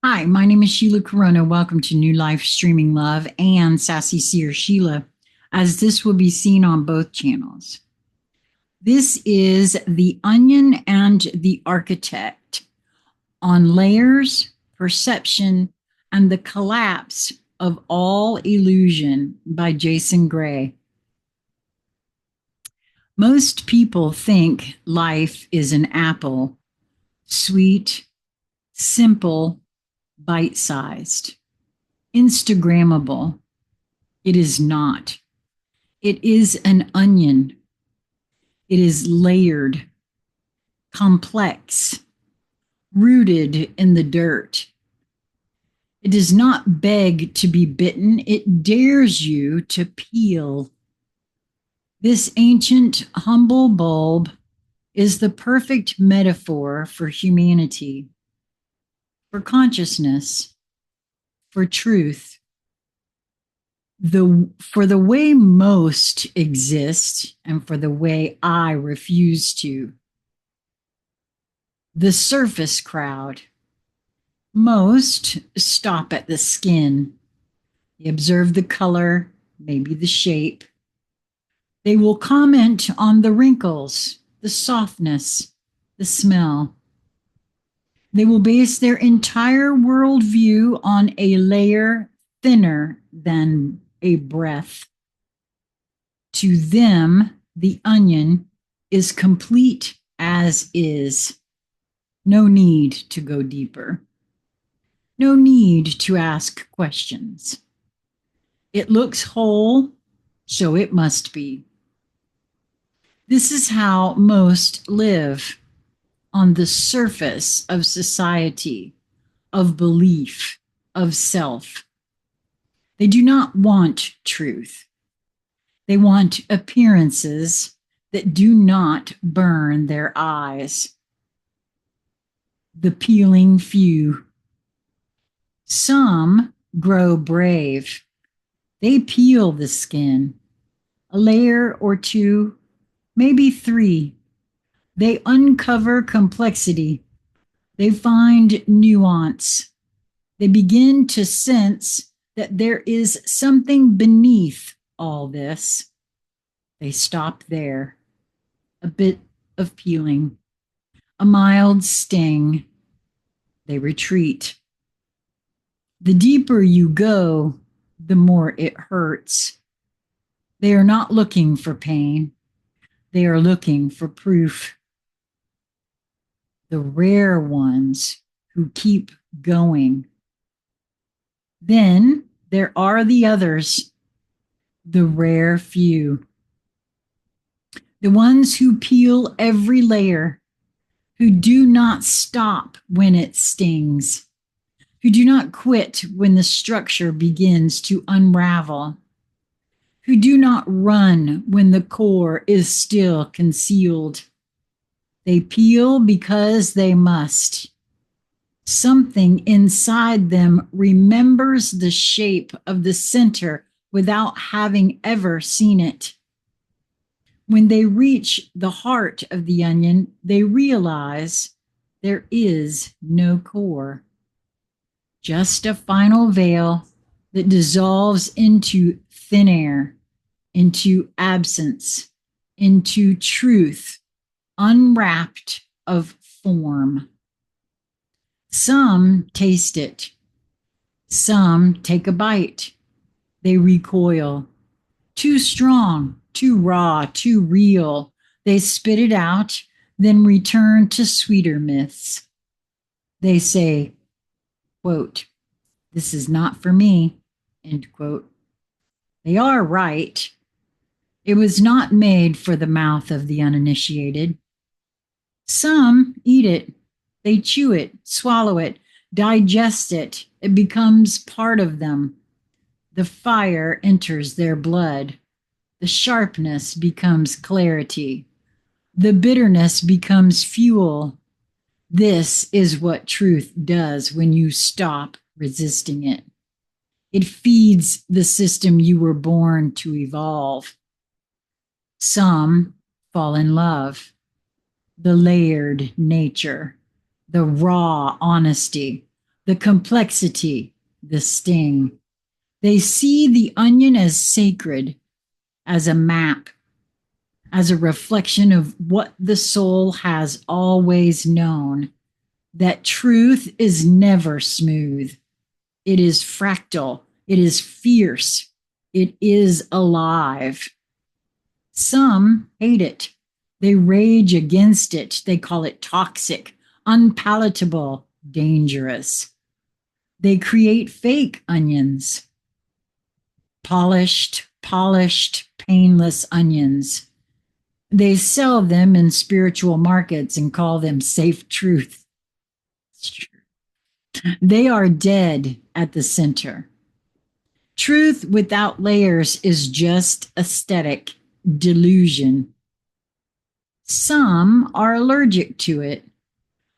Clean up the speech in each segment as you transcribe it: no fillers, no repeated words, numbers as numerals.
Hi, my name is Sheila Corona. Welcome to New Life Streaming Love and Sassy Seer Sheila, as this will be seen on both channels. This is The Onion and the Architect on layers, perception, and the collapse of all illusion by Jason Gray. Most people think life is an apple, sweet, simple, bite-sized, Instagrammable. It is not. It is an onion. It is layered, complex, rooted in the dirt. It does not beg to be bitten. It dares you to peel. This ancient, humble bulb is the perfect metaphor for humanity, for consciousness, for truth. For the way most exist and for the way I refuse to. The surface crowd. Most stop at the skin. They observe the color, maybe the shape. They will comment on the wrinkles, the softness, the smell. They will base their entire worldview on a layer thinner than a breath. To them, the onion is complete as is. No need to go deeper. No need to ask questions. It looks whole, so it must be. This is how most live, on the surface of society, of belief, of self. They do not want truth. They want appearances that do not burn their eyes. The peeling few. Some grow brave. They peel the skin, a layer or two, maybe three. They uncover complexity. They find nuance. They begin to sense that there is something beneath all this. They stop there. A bit of peeling, a mild sting. They retreat. The deeper you go, the more it hurts. They are not looking for pain. They are looking for proof. The rare ones who keep going. Then there are the others, the rare few. The ones who peel every layer, who do not stop when it stings, who do not quit when the structure begins to unravel, who do not run when the core is still concealed. They peel because they must. Something inside them remembers the shape of the center without having ever seen it. When they reach the heart of the onion, they realize there is no core, just a final veil that dissolves into thin air, into absence, into truth, unwrapped of form. Some taste it. Some take a bite. They recoil. Too strong, too raw, too real. They spit it out, then return to sweeter myths. They say, quote, "This is not for me," end quote. They are right. It was not made for the mouth of the uninitiated. Some eat it. They chew it, swallow it, digest it. It becomes part of them. The fire enters their blood. The sharpness becomes clarity. The bitterness becomes fuel. This is what truth does when you stop resisting it. It feeds the system you were born to evolve. Some fall in love. The layered nature, the raw honesty, the complexity, the sting. They see the onion as sacred, as a map, as a reflection of what the soul has always known, that truth is never smooth. It is fractal. It is fierce. It is alive. Some hate it. They rage against it. They call it toxic, unpalatable, dangerous. They create fake onions, polished, painless onions. They sell them in spiritual markets and call them safe truth. They are dead at the center. Truth without layers is just aesthetic delusion. Some are allergic to it.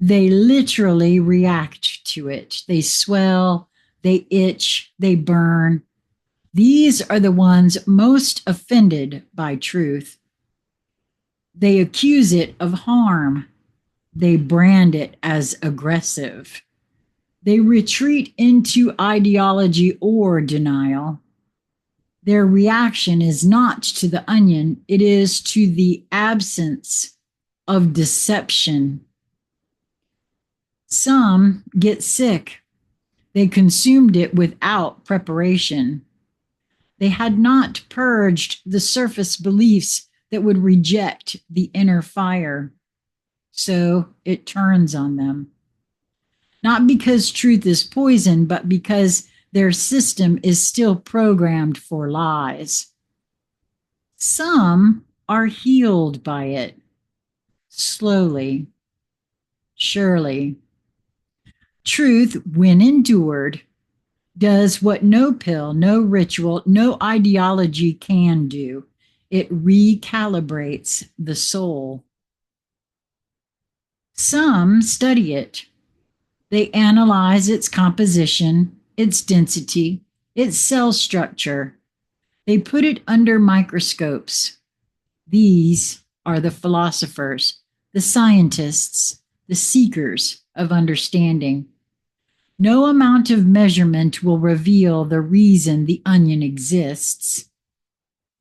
They literally react to it. They swell, they itch, they burn. These are the ones most offended by truth. They accuse it of harm. They brand it as aggressive. They retreat into ideology or denial. Their reaction is not to the onion, it is to the absence of deception. Some get sick. They consumed it without preparation. They had not purged the surface beliefs that would reject the inner fire. So it turns on them. Not because truth is poison, but because their system is still programmed for lies. Some are healed by it, slowly, surely. Truth, when endured, does what no pill, no ritual, no ideology can do. It recalibrates the soul. Some study it. They analyze its composition, its density, its cell structure. They put it under microscopes. These are the philosophers, the scientists, the seekers of understanding. No amount of measurement will reveal the reason the onion exists.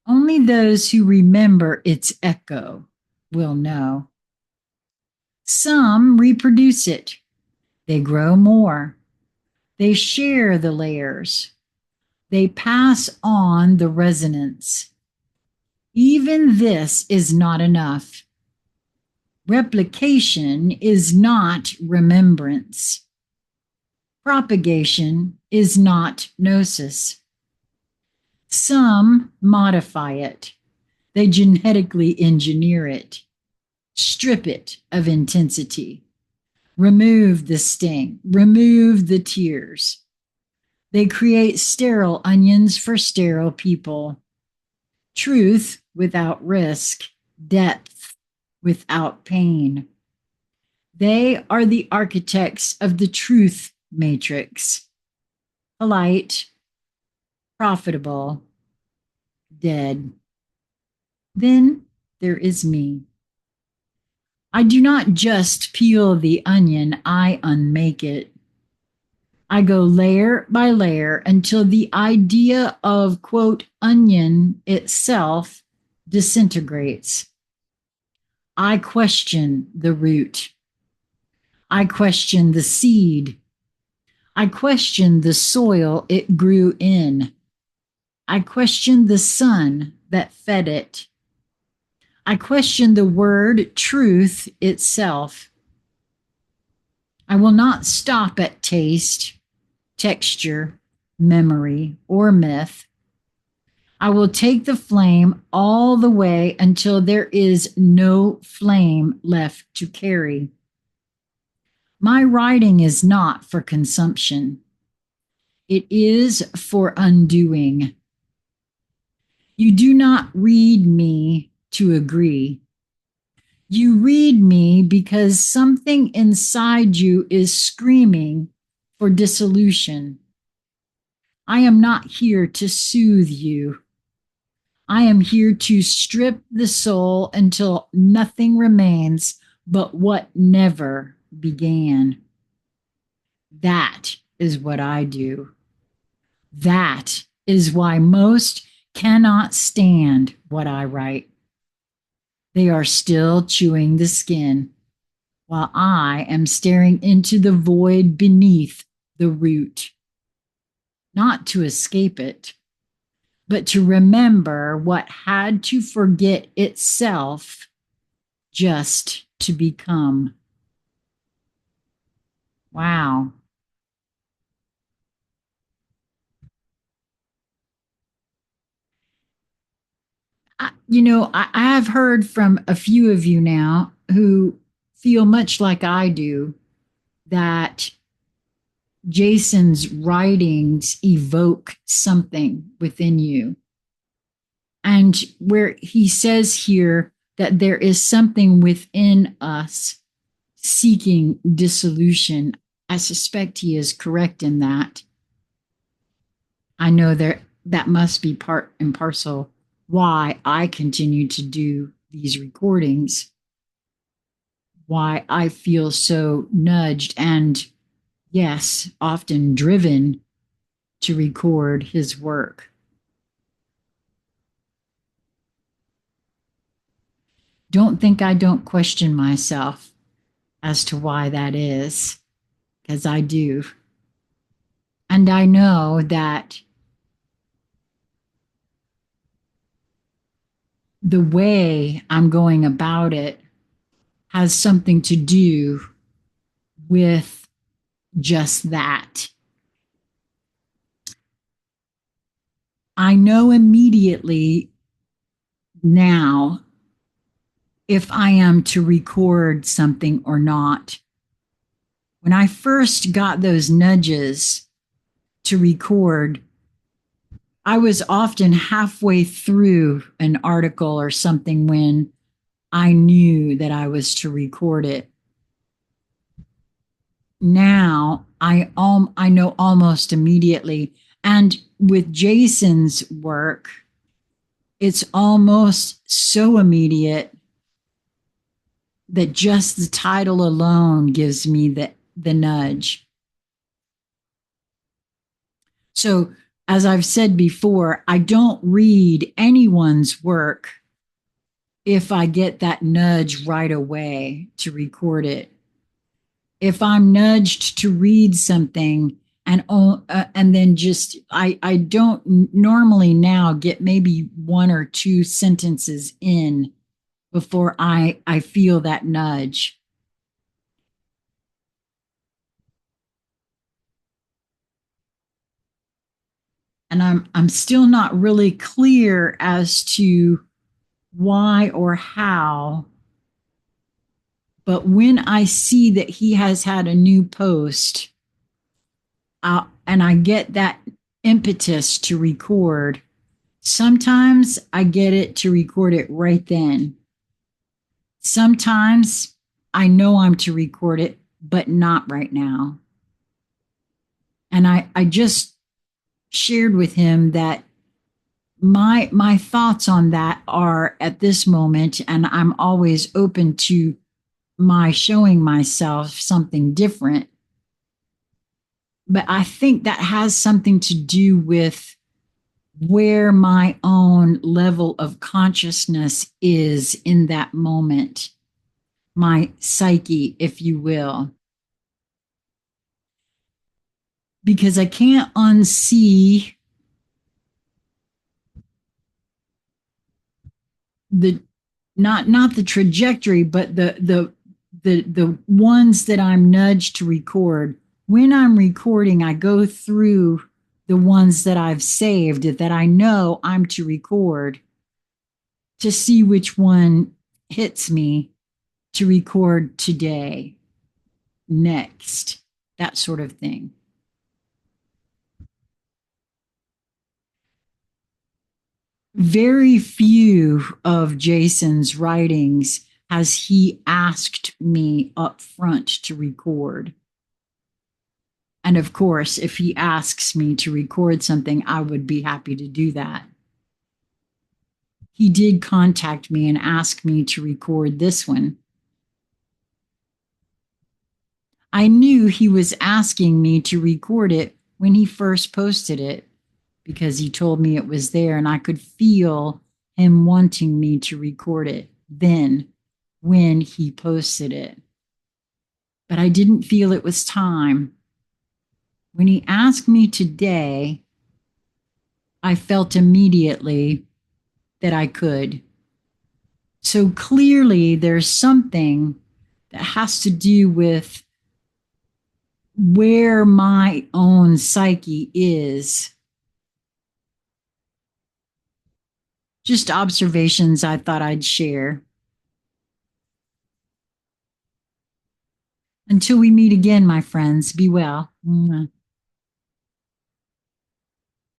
Only those who remember its echo will know. Some reproduce it. They grow more. They share the layers. They pass on the resonance. Even this is not enough. Replication is not remembrance. Propagation is not gnosis. Some modify it. They genetically engineer it, strip it of intensity, remove the sting, remove the tears. They create sterile onions for sterile people. Truth without risk, depth without pain. They are the architects of the truth matrix. Polite, profitable, dead. Then there is me. I do not just peel the onion, I unmake it. I go layer by layer until the idea of, quote, onion itself disintegrates. I question the root. I question the seed. I question the soil it grew in. I question the sun that fed it. I question the word truth itself. I will not stop at taste, texture, memory, or myth. I will take the flame all the way until there is no flame left to carry. My writing is not for consumption. It is for undoing. You do not read me to agree. You read me because something inside you is screaming for dissolution. I am not here to soothe you. I am here to strip the soul until nothing remains but what never began. That is what I do. That is why most cannot stand what I write. They are still chewing the skin while I am staring into the void beneath the root. Not to escape it, but to remember what had to forget itself just to become. Wow. I have heard from a few of you now who feel much like I do that Jason's writings evoke something within you. And where he says here that there is something within us seeking dissolution, I suspect he is correct in that. I know that must be part and parcel why I continue to do these recordings, why I feel so nudged and, yes, often driven to record his work. Don't think I don't question myself as to why that is, because I do. And I know that the way I'm going about it has something to do with just that. I know immediately now if I am to record something or not. When I first got those nudges to record, I was often halfway through an article or something when I knew that I was to record it. Now I know almost immediately. And with Jason's work, it's almost so immediate that just the title alone gives me the nudge. So, as I've said before, I don't read anyone's work if I get that nudge right away to record it. If I'm nudged to read something and then just I don't normally now get maybe one or two sentences in before I feel that nudge. And I'm still not really clear as to why or how, but when I see that he has had a new post, and I get that impetus to record, sometimes I get it to record it right then. Sometimes I know I'm to record it, but not right now. And I just shared with him that my thoughts on that are at this moment, and I'm always open to my showing myself something different. But I think that has something to do with where my own level of consciousness is in that moment, my psyche, if you will. Because I can't unsee the not the trajectory, but the ones that I'm nudged to record. When I'm recording, I go through the ones that I've saved that I know I'm to record to see which one hits me to record today, next, that sort of thing. Very few of Jason's writings has he asked me up front to record. And of course, if he asks me to record something, I would be happy to do that. He did contact me and ask me to record this one. I knew he was asking me to record it when he first posted it because he told me it was there, and I could feel him wanting me to record it then when he posted it. But I didn't feel it was time. When he asked me today, I felt immediately that I could. So clearly, there's something that has to do with where my own psyche is. Just observations I thought I'd share. Until we meet again, my friends, be well.